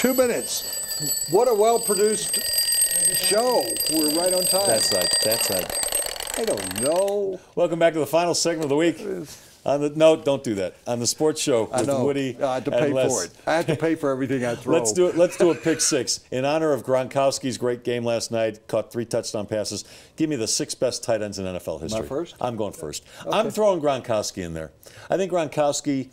2 minutes. What a well-produced show. We're right on time. That's right. I don't know. Welcome back to the final segment of the week. No, don't do that. On the sports show with Woody. I have to pay for it. I have to pay for everything I throw. Let's do a pick six. In honor of Gronkowski's great game last night, caught 3 touchdown passes. Give me the 6 best tight ends in NFL history. Am I first? I'm going first. Okay. I'm throwing Gronkowski in there. I think Gronkowski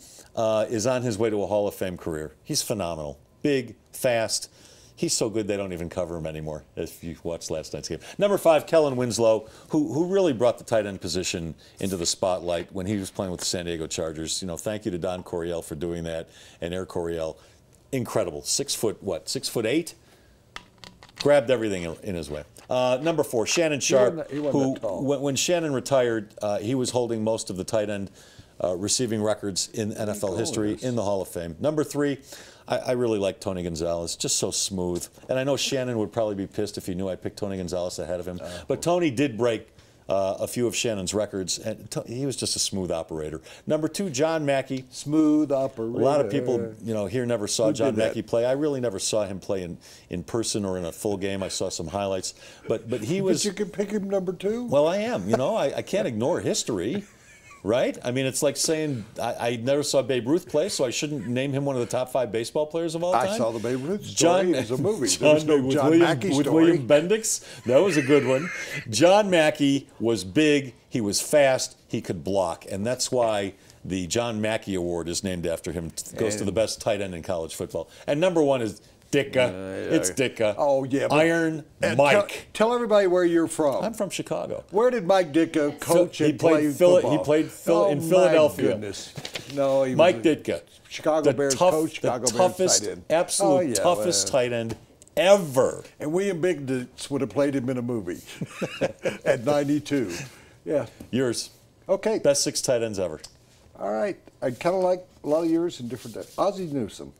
is on his way to a Hall of Fame career. He's phenomenal. Big, fast. He's so good they don't even cover him anymore, if you watched last night's game. Number 5, Kellen Winslow, who really brought the tight end position into the spotlight when he was playing with the San Diego Chargers. You know, thank you to Don Coryell for doing that, and Air Coryell. Incredible. 6'8"? Grabbed everything in his way. Number 4, Shannon Sharpe, who, when Shannon retired, he was holding most of the tight end receiving records in NFL history in the Hall of Fame. Number 3, I really like Tony Gonzalez, just so smooth. And I know Shannon would probably be pissed if he knew I picked Tony Gonzalez ahead of him. But Tony did break a few of Shannon's records, and he was just a smooth operator. Number 2, John Mackey. Smooth operator. A lot of people, here never saw John Mackey play. I really never saw him play in person or in a full game. I saw some highlights, but he was. But you can pick him number 2. Well, I am. I can't ignore history. Right? I mean, it's like saying I never saw Babe Ruth play, so I shouldn't name him one of the top 5 baseball players of all time. I saw the Babe Ruth story. It was a movie. There was no John Mackey with story. William Bendix. That was a good one. John Mackey was big. He was fast. He could block. And that's why the John Mackey Award is named after him. It goes to the best tight end in college football. And number 1 is Ditka. It's Ditka. Oh, yeah. Iron Mike. Tell everybody where you're from. I'm from Chicago. Where did Mike Ditka coach and play football? He played in Philadelphia. My goodness. No, he was Mike Ditka. Chicago Bears coach, Chicago Bears tight end. Absolute toughest tight end ever. And William Bendix would have played him in a movie at 92. Yeah. Yours. Okay. Best 6 tight ends ever. All right. I kind of like a lot of yours in different days. Ozzle Newsome.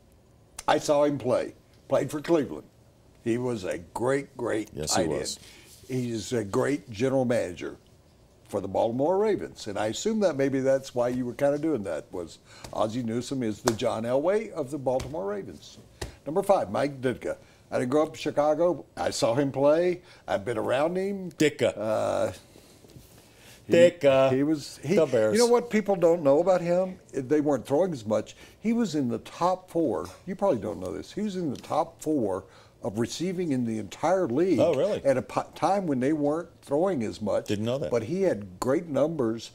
I saw him play. Played for Cleveland. He was a great tight end. He's a great general manager for the Baltimore Ravens. And I assume that maybe that's why you were kind of doing that, was Ozzle Newsome is the John Elway of the Baltimore Ravens. Number 5, Mike Ditka. I didn't grow up in Chicago. I saw him play. I've been around him. Ditka. The Bears. You know what people don't know about him? They weren't throwing as much. He was in the top 4. You probably don't know this. He was in the top 4 of receiving in the entire league. Oh, really? At a time when they weren't throwing as much. Didn't know that. But he had great numbers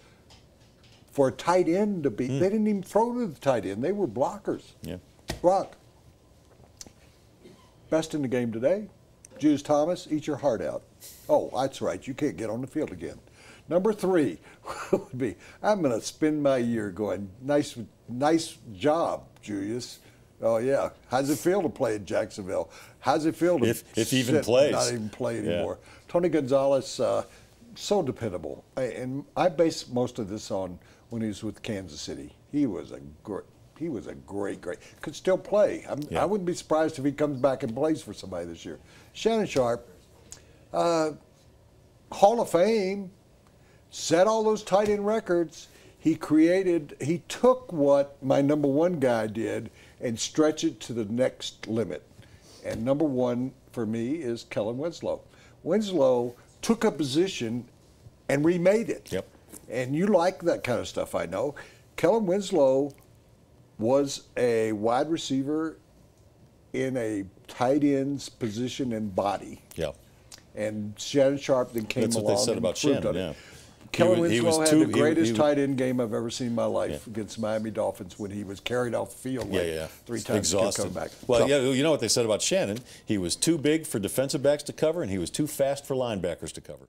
for a tight end to be. They didn't even throw to the tight end. They were blockers. Yeah. Gronk. Best in the game today. Juice Thomas, eat your heart out. Oh, that's right. You can't get on the field again. Number 3 would be, I'm going to spend my year going, nice job, Julius. Oh, yeah. How's it feel to play in Jacksonville? How's it feel to if he even plays? Not even play anymore. Yeah. Tony Gonzalez, so dependable. And I base most of this on when he was with Kansas City. He was a great, could still play. I wouldn't be surprised if he comes back and plays for somebody this year. Shannon Sharpe, Hall of Fame. Set all those tight end records. He took what my number 1 guy did and stretched it to the next limit. And number 1 for me is Kellen Winslow. Winslow took a position and remade it. Yep. And you like that kind of stuff, I know. Kellen Winslow was a wide receiver in a tight end's position and body. Yeah. And Shannon Sharpe then came along. That's what they said about Shannon, yeah. Kellen Winslow had the greatest tight end game I've ever seen in my life against the Miami Dolphins when he was carried off the field 3 times. Exhausted. Back. Well, you know what they said about Shannon? He was too big for defensive backs to cover, and he was too fast for linebackers to cover.